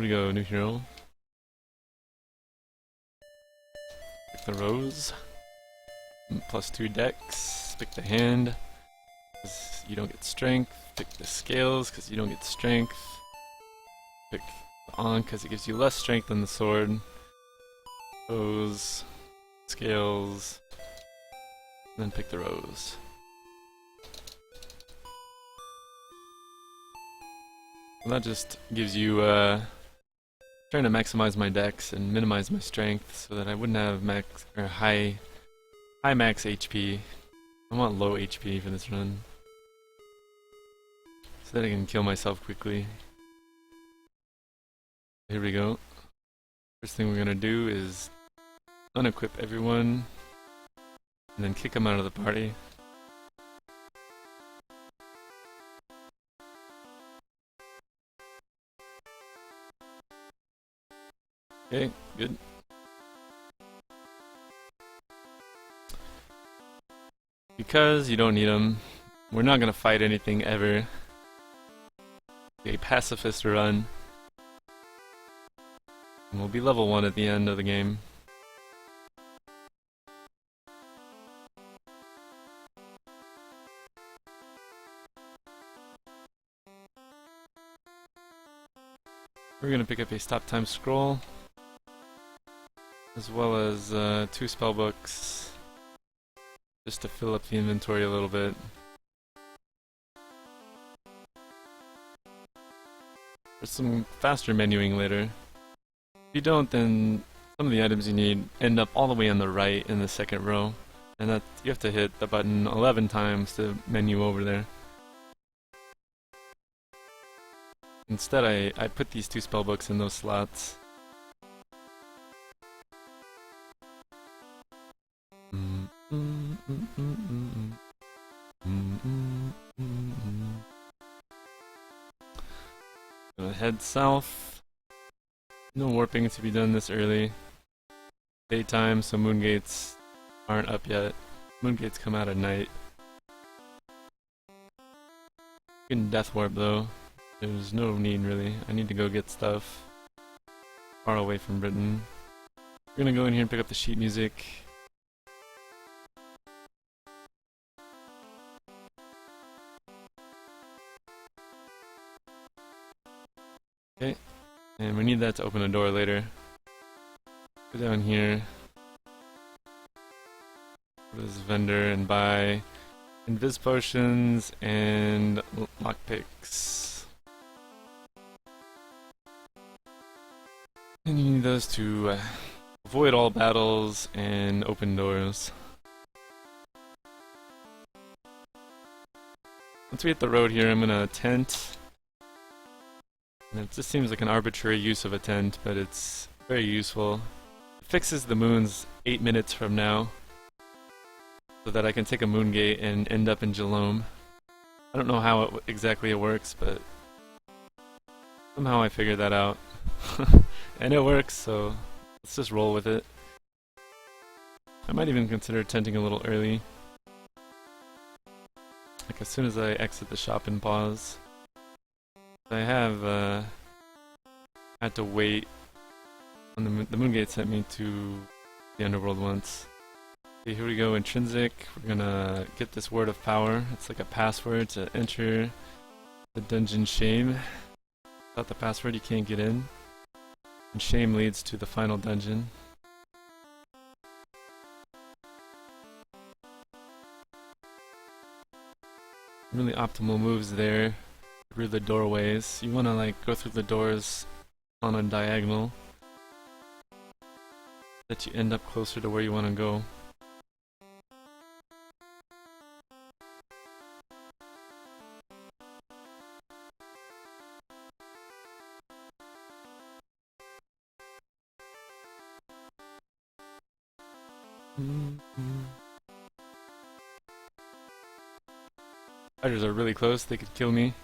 Here we go, new hero. Pick the rose. +2 dex. Pick the hand, because you don't get strength. Pick the scales, because you don't get strength. Pick the on, because it gives you less strength than the sword. Rose. Scales. And then pick the rose. Well, that just gives you, trying to maximize my dex and minimize my strength so that I wouldn't have max, or high max HP. I want low HP for this run. So that I can kill myself quickly. Here we go. First thing we're gonna do is unequip everyone and then kick them out of the party. Okay, good. Because you don't need them, we're not gonna fight anything ever. A pacifist run. And we'll be level 1 at the end of the game. We're gonna pick up a stop time scroll, as well as 2 spellbooks, just to fill up the inventory a little bit. There's some faster menuing later. If you don't, then some of the items you need end up all the way on the right in the second row, and that you have to hit the button 11 times to menu over there. Instead, I put these 2 spellbooks in those slots. Gonna head south. No warping to be done this early. Daytime, so moon gates aren't up yet. Moon gates come out at night. You can death warp though. There's no need really. I need to go get stuff far away from Britain. We're gonna go in here and pick up the sheet music. Okay, and we need that to open a door later. Go down here. Go to this vendor and buy invis potions and lockpicks. And you need those to avoid all battles and open doors. Once we hit the road here, I'm gonna tent. And it just seems like an arbitrary use of a tent, but it's very useful. It fixes the moons 8 minutes from now, so that I can take a moon gate and end up in Galom. I don't know how exactly it works, but somehow I figured that out. And it works, so let's just roll with it. I might even consider tenting a little early. Like as soon as I exit the shop and pause. I have had to wait on the moon gate sent me to the Underworld once. Okay, here we go, intrinsic. We're gonna get this word of power. It's like a password to enter the dungeon shame. Without the password you can't get in. And shame leads to the final dungeon. Really optimal moves there. Through the doorways. You wanna like go through the doors on a diagonal, that you end up closer to where you wanna go. Spiders are really close, they could kill me.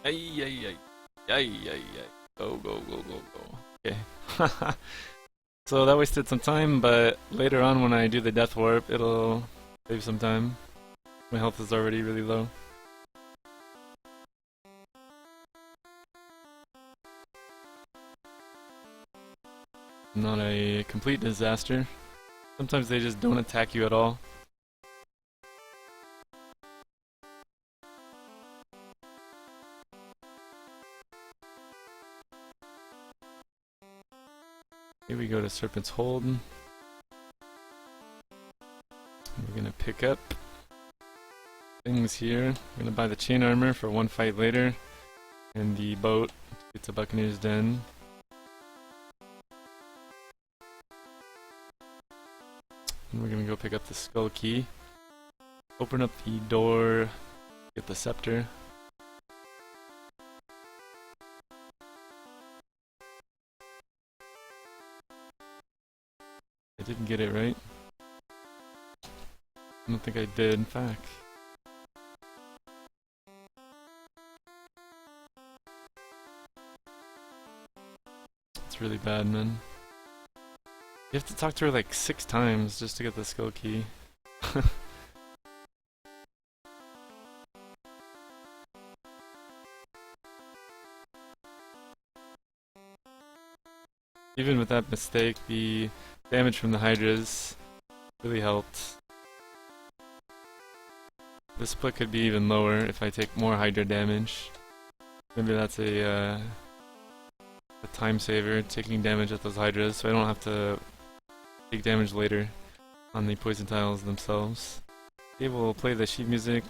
Ay, ay, ay. Ay, ay, ay. Go, go, go, go, go. Okay. So that wasted some time, but later on when I do the death warp, it'll save some time. My health is already really low. not a complete disaster. Sometimes they just don't attack you at all. Here we go to Serpent's Hold. We're gonna pick up things here. We're gonna buy the chain armor for one fight later, and the boat to get to Buccaneer's Den. And we're gonna go pick up the skull key. Open up the door, get the scepter. I didn't get it right. I don't think I did, in fact. It's really bad, man. You have to talk to her like 6 times just to get the skull key. Even with that mistake, the damage from the Hydras really helped. The split could be even lower if I take more Hydra damage. Maybe that's a time saver, taking damage at those Hydras, so I don't have to take damage later on the poison tiles themselves. Okay, we'll play the sheet music.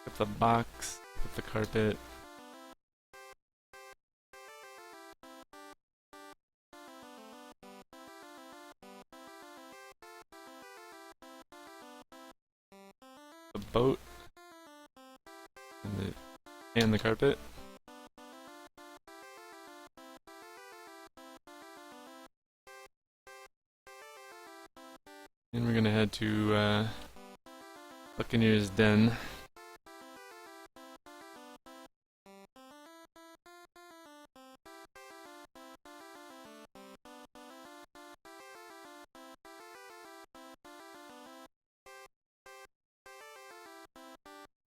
Pick up the box, pick up the carpet. The boat and the carpet. And we're gonna head to Buccaneer's Den.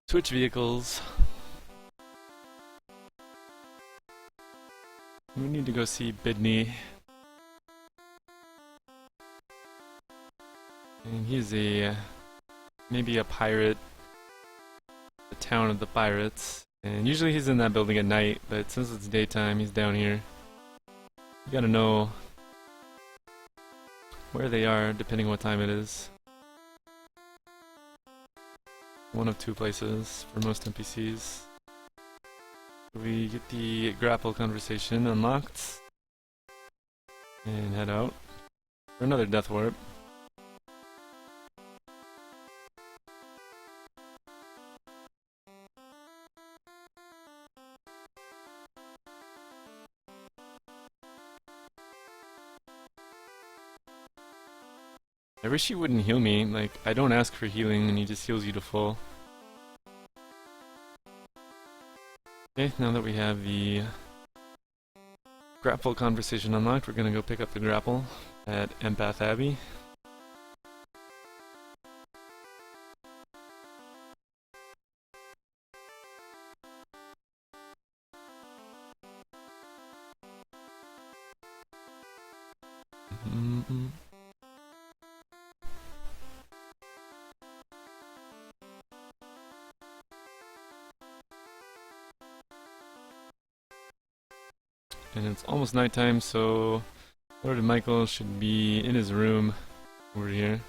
Switch vehicles. We need to go see Bidney. And he's maybe a pirate. The town of the pirates. And usually he's in that building at night, but since it's daytime, he's down here. You gotta know where they are depending on what time it is. One of 2 places for most NPCs. We get the Grapple conversation unlocked and head out for another death warp. I wish he wouldn't heal me. Like, I don't ask for healing and he just heals you to full. Okay, now that we have the Grapple conversation unlocked, we're gonna go pick up the Grapple at Empath Abbey. And it's almost nighttime, so Lord and Michael should be in his room over here.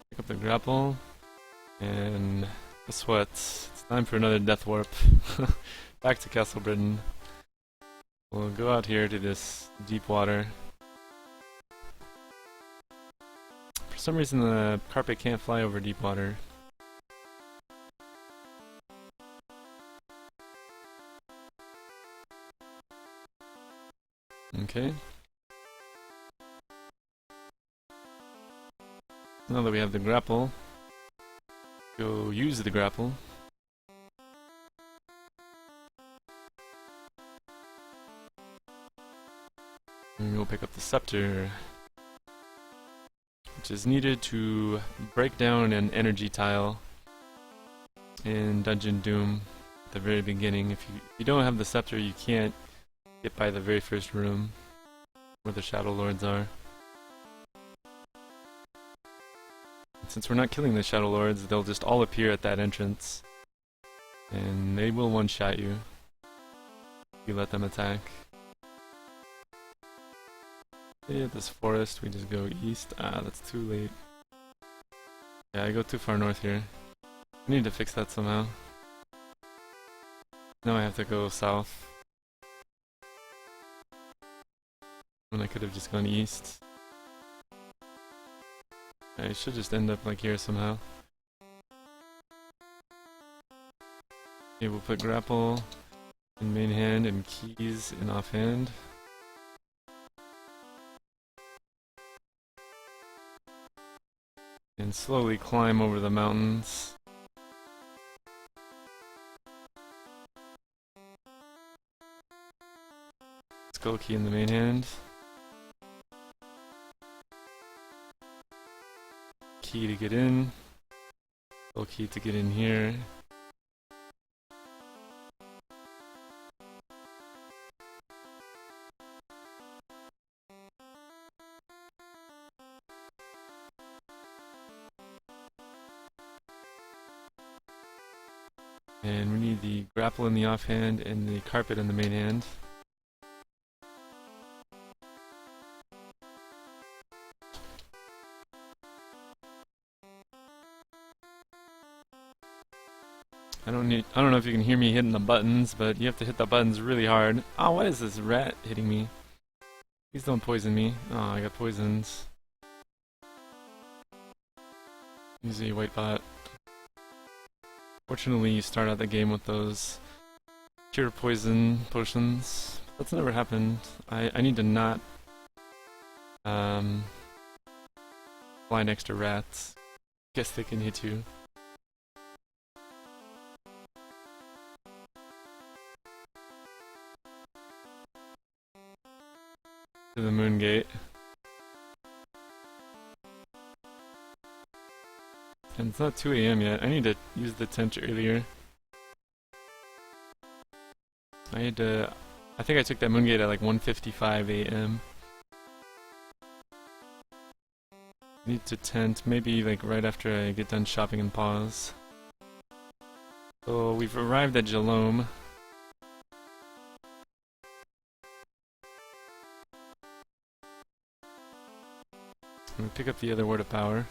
Pick up the Grapple, and guess what? It's time for another death warp. Back to Castle Britain. We'll go out here to this deep water. For some reason the carpet can't fly over deep water. Okay. Now that we have the Grapple, go use the Grapple. And we'll pick up the scepter, which is needed to break down an energy tile in Dungeon Doom at the very beginning. If you don't have the scepter, you can't get by the very first room where the Shadow Lords are. Since we're not killing the Shadow Lords, they'll just all appear at that entrance. And they will one-shot you if you let them attack. Yeah, this forest, we just go east. Ah, that's too late. Yeah, I go too far north here. I need to fix that somehow. Now I have to go south. When I could have just gone east. I should just end up like here somehow. Okay, we'll put grapple in main hand and keys in offhand. And slowly climb over the mountains. Skull key in the main hand. Key to get in. Skull key to get in here. And we need the grapple in the offhand and the carpet in the main hand. I don't know if you can hear me hitting the buttons, but you have to hit the buttons really hard. Oh, what is this rat hitting me? Please don't poison me. Oh, I got poisoned. Use a white bot. Fortunately, you start out the game with those cure poison potions. That's never happened. I need to not blind extra rats. Guess they can hit you. To the moon gate. And it's not 2 AM yet. I need to use the tent earlier. I think I took that moon gate at like 1:55 AM. Need to tent maybe like right after I get done shopping and pause. So we've arrived at Galom. I'm gonna pick up the other word of power.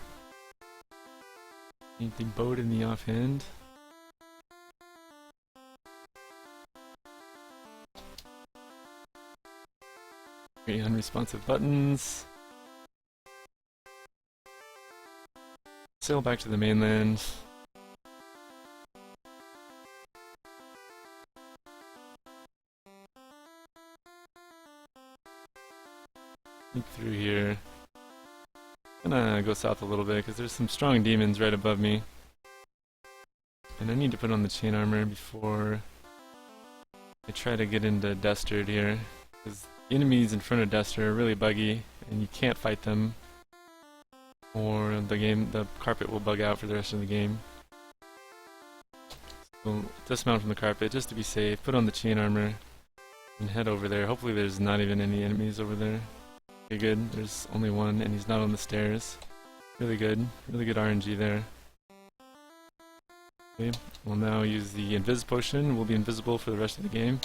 Need the boat in the offhand. Okay, unresponsive buttons. Sail back to the mainland. Sneak through here. I'm gonna go south a little bit because there's some strong demons right above me. And I need to put on the chain armor before I try to get into Destard here. Because the enemies in front of Destard are really buggy and you can't fight them. Or the carpet will bug out for the rest of the game. So dismount from the carpet just to be safe, put on the chain armor, and head over there. Hopefully there's not even any enemies over there. Okay, good. There's only one, and he's not on the stairs. Really good. Really good RNG there. Okay, we'll now use the Invis potion. We'll be invisible for the rest of the game.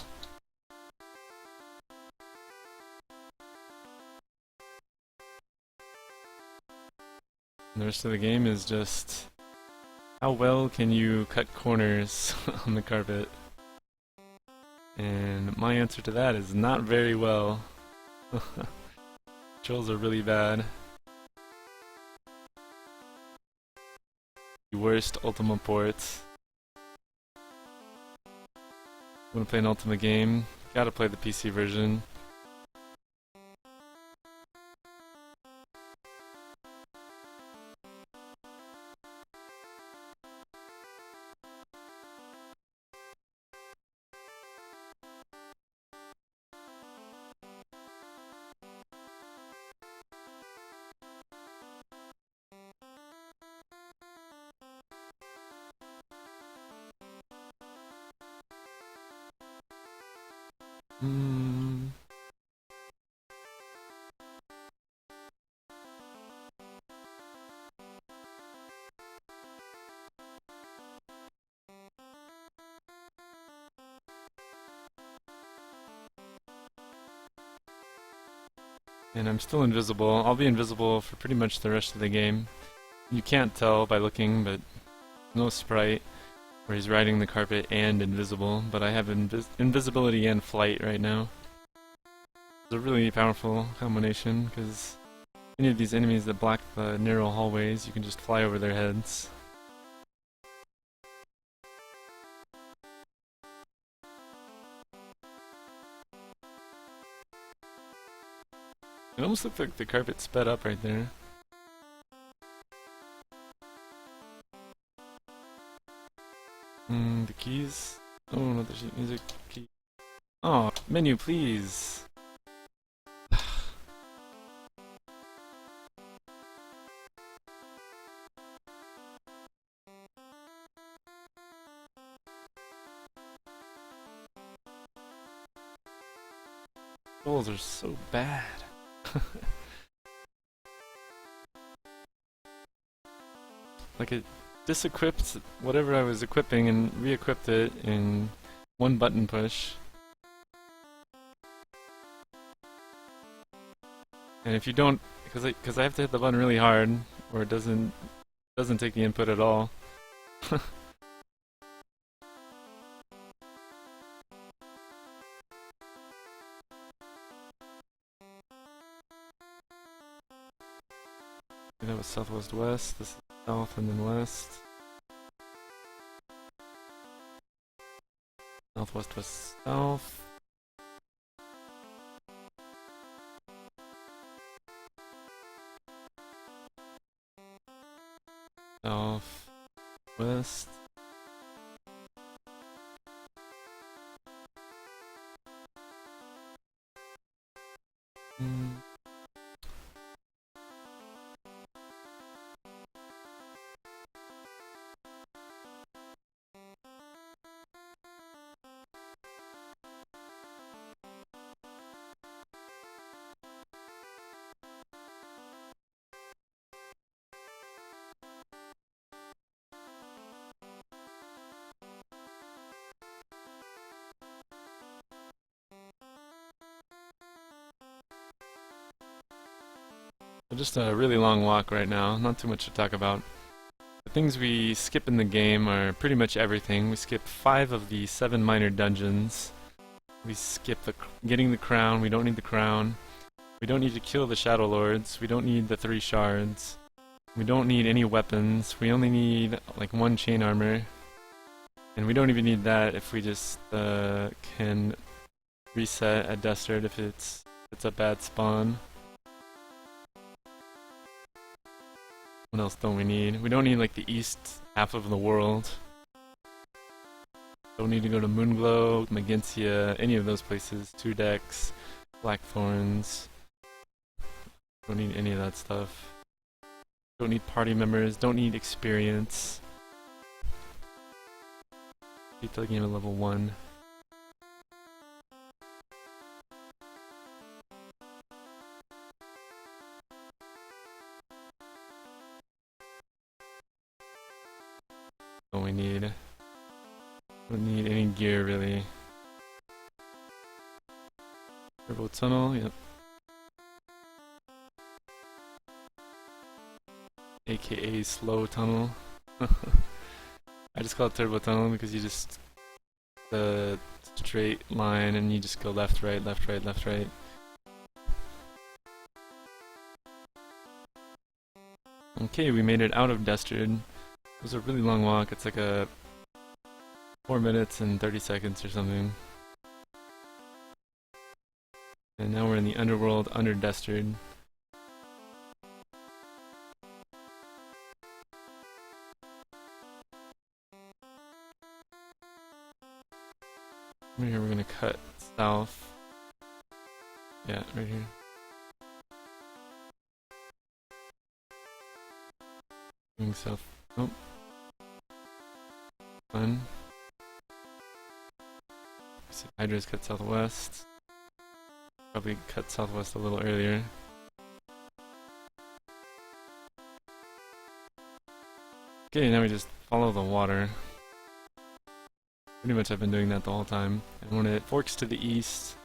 And the rest of the game is just how well can you cut corners on the carpet? And my answer to that is not very well. Controls are really bad. The worst Ultima port. Wanna play an Ultima game? Gotta play the PC version. Hmm. And I'm still invisible. I'll be invisible for pretty much the rest of the game. You can't tell by looking, but no sprite where he's riding the carpet and invisible, but I have invisibility and flight right now. It's a really powerful combination, because any of these enemies that block the narrow hallways, you can just fly over their heads. It almost looked like the carpet sped up right there. The keys? Oh, no, there's music key. Oh, menu, please. Controls are so bad. Like it disequipped whatever I was equipping and re-equipped it in one button push. And if you don't, because I have to hit the button really hard, or it doesn't take the input at all. That was southwest west. This is south and then west. Southwest west south. South west. Just a really long walk right now, not too much to talk about. The things we skip in the game are pretty much everything. We skip 5 of the 7 minor dungeons. We skip getting the crown, we don't need the crown. We don't need to kill the Shadow Lords, we don't need the 3 shards. We don't need any weapons, we only need like 1 chain armor. And we don't even need that if we just can reset a Destard if it's a bad spawn. What else don't we need? We don't need like the east half of the world. Don't need to go to Moonglow, Magentia, any of those places. 2 decks, Blackthorns. Don't need any of that stuff. Don't need party members, don't need experience. Beat the game at level 1. All we need. Don't need any gear really. Turbo tunnel, yep. AKA slow tunnel. I just call it turbo tunnel because you just the straight line and you just go left, right, left, right, left, right. Okay, we made it out of Destard. It was a really long walk. It's like a 4 minutes and 30 seconds or something. And now we're in the Underworld under Destard. Right here we're gonna cut south. Yeah, right here. Going south. Oh. Fun. Looks like Hydra's cut southwest. Probably cut southwest a little earlier. Okay, now we just follow the water. Pretty much I've been doing that the whole time. And when it forks to the east,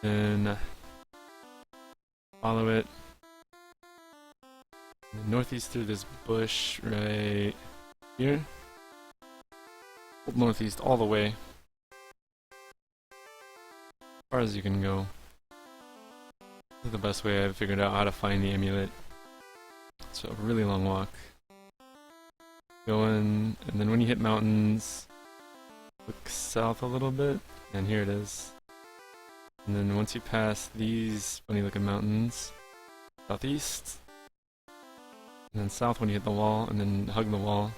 then follow it. And northeast through this bush right here. Hold northeast all the way. As far as you can go. This is the best way I've figured out how to find the amulet. It's a really long walk. Going, and then when you hit mountains, look south a little bit, and here it is. And then once you pass these funny looking mountains, southeast, and then south when you hit the wall, and then hug the wall.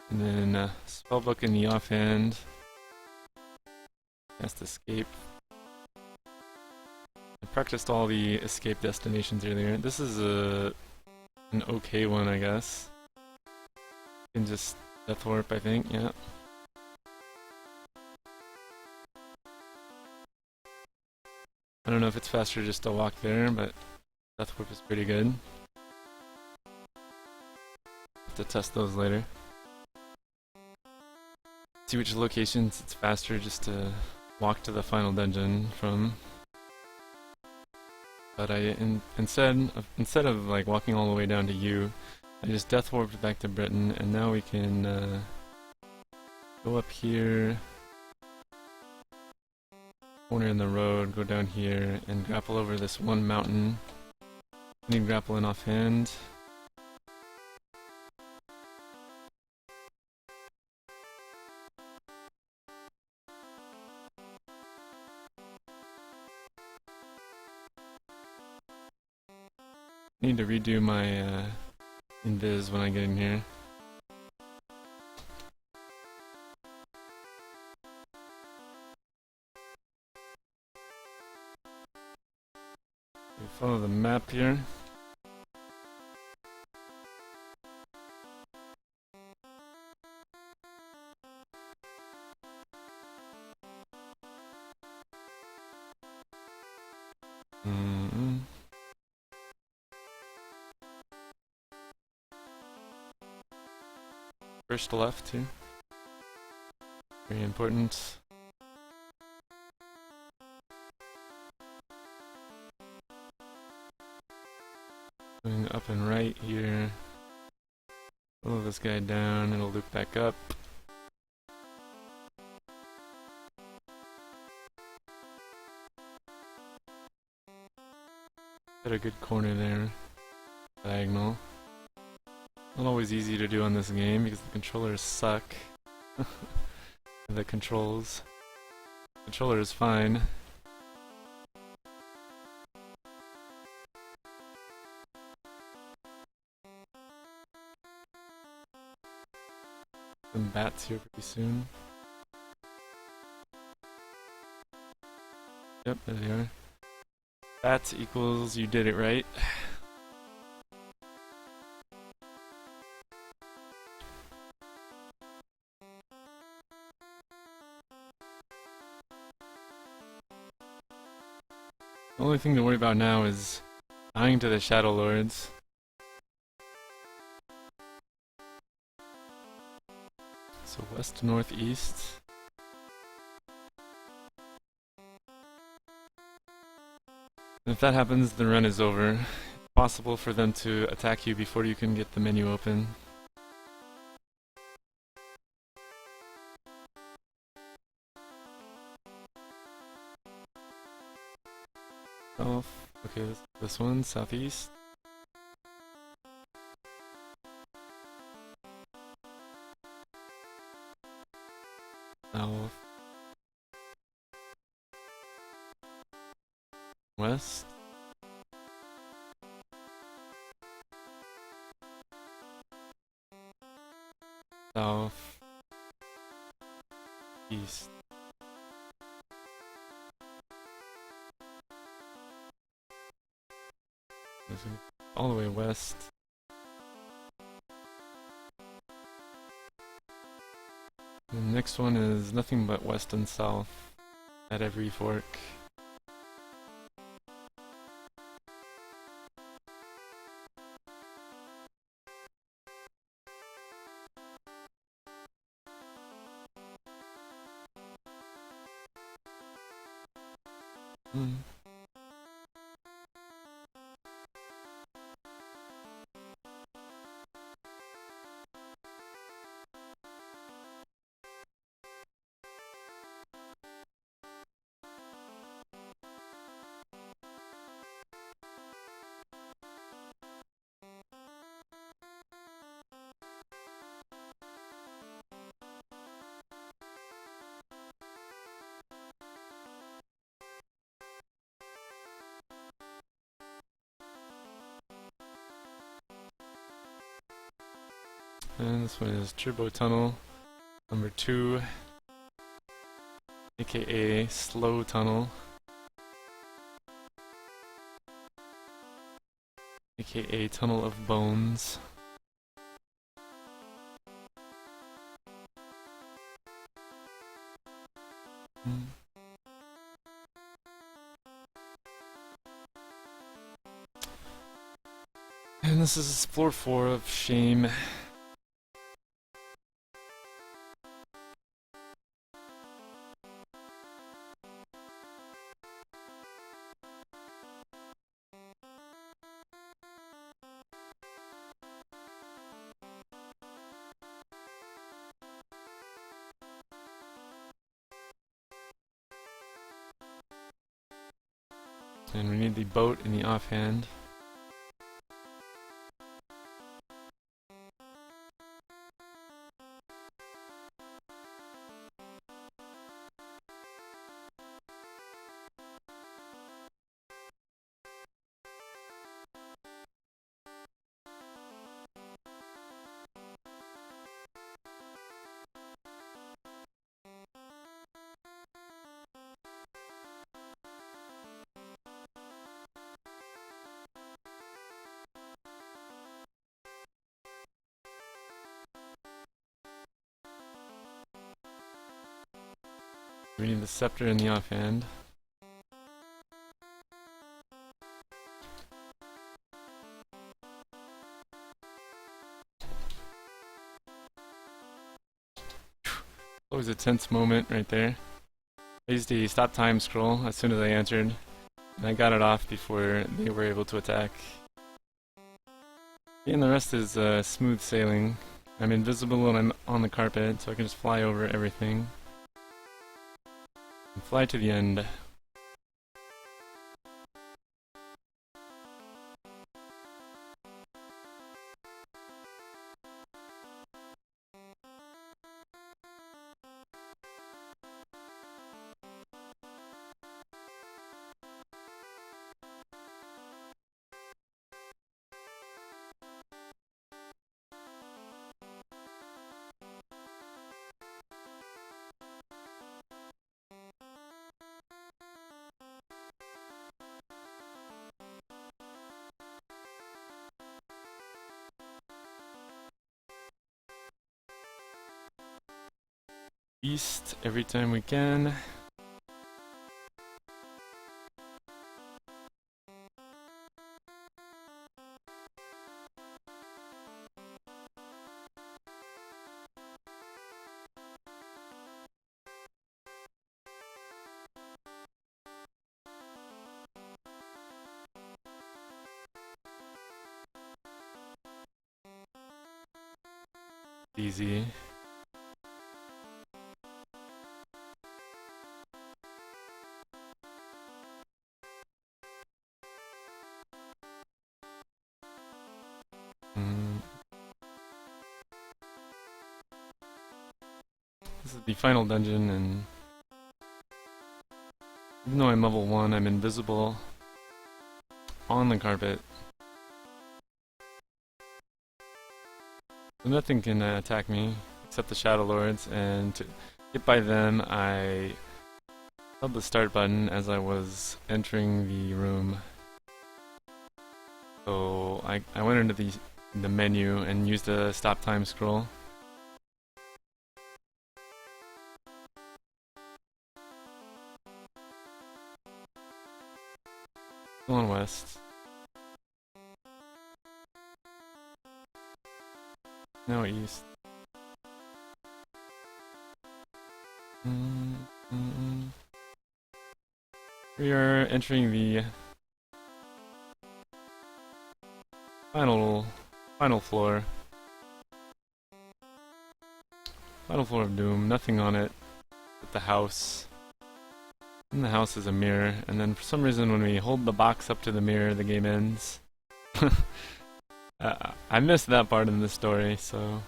And then spellbook in the offhand. Cast escape. I practiced all the escape destinations earlier. This is an okay one, I guess. You can just death warp, I think, yeah. I don't know if it's faster just to walk there, but death warp is pretty good. Have to test those later. See which locations it's faster just to walk to the final dungeon from. But instead of like walking all the way down to U, I just death warped back to Britain, and now we can go up here, corner in the road, go down here, and grapple over this one mountain. I need grapple in offhand. Need to redo my invis when I get in here. We follow the map here. First left here. Very important. Going up and right here. Follow this guy down, it'll loop back up. Got a good corner there. Diagonal. Not always easy to do on this game because the controllers suck. The controls. Controller is fine. Some bats here pretty soon. Yep, there they are. Bats equals you did it right. The only thing to worry about now is dying to the Shadow Lords. So west to northeast. And if that happens, the run is over. It's possible for them to attack you before you can get the menu open. South. Okay, this one, southeast. South. West. South. East. all the way west. The next one is nothing but west and south at every fork. And this one is Turbo Tunnel number 2, aka Slow Tunnel, aka Tunnel of Bones. And this is floor 4 of Shame. And we need the boat in the offhand. We need the scepter in the offhand. Always a tense moment right there. I used the stop time scroll as soon as I answered, and I got it off before they were able to attack. And the rest is smooth sailing. I'm invisible when I'm on the carpet, so I can just fly over everything. And fly to the end. East every time we can. Easy. This is the final dungeon, and even though I'm level 1, I'm invisible on the carpet. So nothing can attack me except the Shadow Lords, and to get by them I held the start button as I was entering the room. So I went into the menu and used a stop time scroll. Going west. Now east. We are entering the final floor. Final floor of Doom. Nothing on it but the house. In the house is a mirror, and then for some reason when we hold the box up to the mirror, the game ends. I missed that part in the story, so...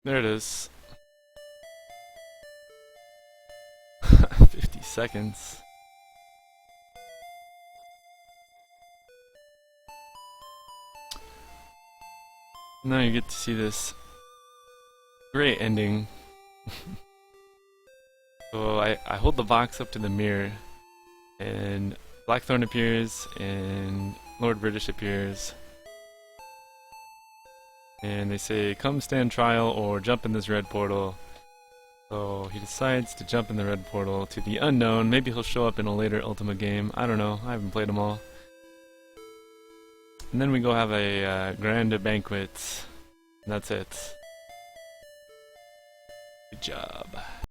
There it is. 50 seconds. Now you get to see this great ending. So I hold the box up to the mirror, and Blackthorn appears, and Lord British appears. And they say, come stand trial or jump in this red portal. So he decides to jump in the red portal to the unknown. Maybe he'll show up in a later Ultima game. I don't know. I haven't played them all. And then we go have a grand banquet. And that's it. Good job.